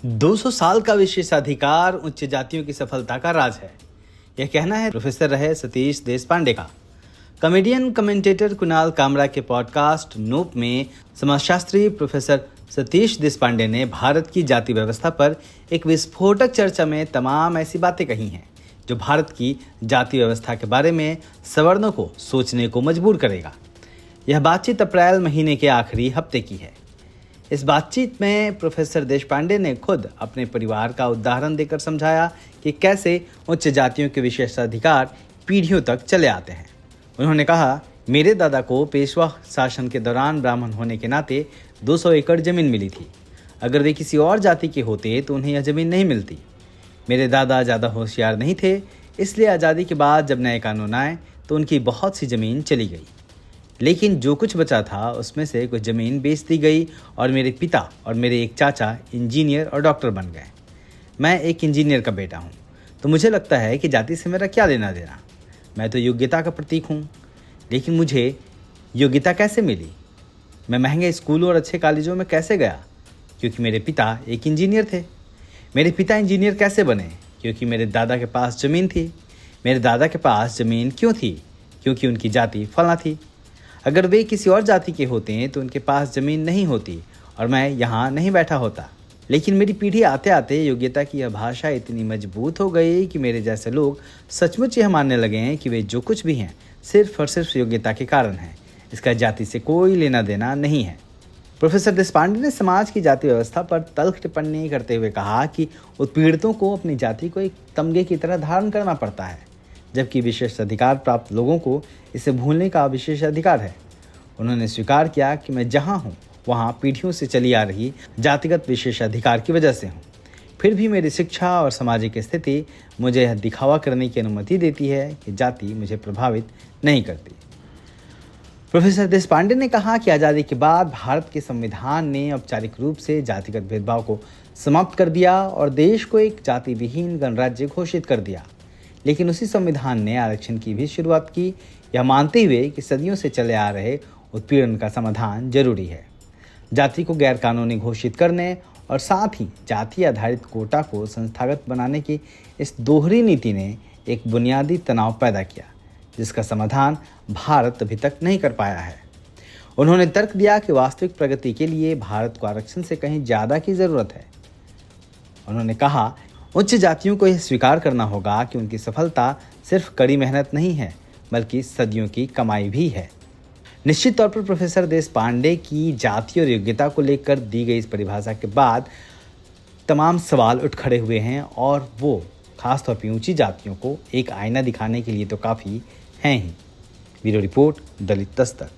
200 साल का विशेषाधिकार उच्च जातियों की सफलता का राज है। यह कहना है प्रोफेसर रहे सतीश देशपांडे का। कॉमेडियन कमेंटेटर कुणाल कामरा के पॉडकास्ट नोप में समाजशास्त्री प्रोफेसर सतीश देशपांडे ने भारत की जाति व्यवस्था पर एक विस्फोटक चर्चा में तमाम ऐसी बातें कही हैं जो भारत की जाति व्यवस्था के बारे में सवर्णों को सोचने को मजबूर करेगा। यह बातचीत अप्रैल महीने के आखिरी हफ्ते की है। इस बातचीत में प्रोफेसर देशपांडे ने खुद अपने परिवार का उदाहरण देकर समझाया कि कैसे उच्च जातियों के विशेषाधिकार पीढ़ियों तक चले आते हैं। उन्होंने कहा, मेरे दादा को पेशवा शासन के दौरान ब्राह्मण होने के नाते 200 एकड़ जमीन मिली थी। अगर वे किसी और जाति के होते तो उन्हें यह जमीन नहीं मिलती। मेरे दादा ज़्यादा होशियार नहीं थे, इसलिए आज़ादी के बाद जब नए कानून आए तो उनकी बहुत सी ज़मीन चली गई, लेकिन जो कुछ बचा था उसमें से कुछ ज़मीन बेच दी गई और मेरे पिता और मेरे एक चाचा इंजीनियर और डॉक्टर बन गए। मैं एक इंजीनियर का बेटा हूँ, तो मुझे लगता है कि जाति से मेरा क्या लेना देना। मैं तो योग्यता का प्रतीक हूँ, लेकिन मुझे योग्यता कैसे मिली? मैं महंगे स्कूलों और अच्छे कॉलेजों में कैसे गया? क्योंकि मेरे पिता एक इंजीनियर थे। मेरे पिता इंजीनियर कैसे बने? क्योंकि मेरे दादा के पास ज़मीन थी। मेरे दादा के पास ज़मीन क्यों थी? क्योंकि उनकी जाति फलां थी। अगर वे किसी और जाति के होते तो उनके पास ज़मीन नहीं होती और मैं यहाँ नहीं बैठा होता। लेकिन मेरी पीढ़ी आते आते योग्यता की यह भाषा इतनी मजबूत हो गई कि मेरे जैसे लोग सचमुच यह मानने लगे हैं कि वे जो कुछ भी हैं सिर्फ और सिर्फ योग्यता के कारण हैं। इसका जाति से कोई लेना देना नहीं है। प्रोफेसर देशपांडे ने समाज की जाति व्यवस्था पर तल्ख टिप्पणी करते हुए कहा कि उत्पीड़ितों को अपनी जाति को एक तमगे की तरह धारण करना पड़ता है, जबकि विशेष अधिकार प्राप्त लोगों को इसे भूलने का विशेष अधिकार है। उन्होंने स्वीकार किया कि मैं जहां हूं वहां पीढ़ियों से चली आ रही जातिगत विशेषाधिकार की वजह से हूं। फिर भी मेरी शिक्षा और सामाजिक स्थिति मुझे यह दिखावा करने की अनुमति देती है कि जाति मुझे प्रभावित नहीं करती। प्रोफेसर देशपांडे ने कहा कि आज़ादी के बाद भारत के संविधान ने औपचारिक रूप से जातिगत भेदभाव को समाप्त कर दिया और देश को एक जाति विहीन गणराज्य घोषित कर दिया। लेकिन उसी संविधान ने आरक्षण की भी शुरुआत की, यह मानते हुए कि सदियों से चले आ रहे उत्पीड़न का समाधान जरूरी है। जाति को गैर कानूनी घोषित करने और साथ ही जाति आधारित कोटा को संस्थागत बनाने की इस दोहरी नीति ने एक बुनियादी तनाव पैदा किया, जिसका समाधान भारत अभी तक नहीं कर पाया है। उन्होंने तर्क दिया कि वास्तविक प्रगति के लिए भारत को आरक्षण से कहीं ज़्यादा की ज़रूरत है। उन्होंने कहा, उच्च जातियों को यह स्वीकार करना होगा कि उनकी सफलता सिर्फ कड़ी मेहनत नहीं है, बल्कि सदियों की कमाई भी है। निश्चित तौर पर प्रोफेसर देशपांडे की जाति और योग्यता को लेकर दी गई इस परिभाषा के बाद तमाम सवाल उठ खड़े हुए हैं और वो खासतौर पर ऊंची जातियों को एक आईना दिखाने के लिए तो काफ़ी हैं ही। ब्यूरो रिपोर्ट, दलित दस्तक।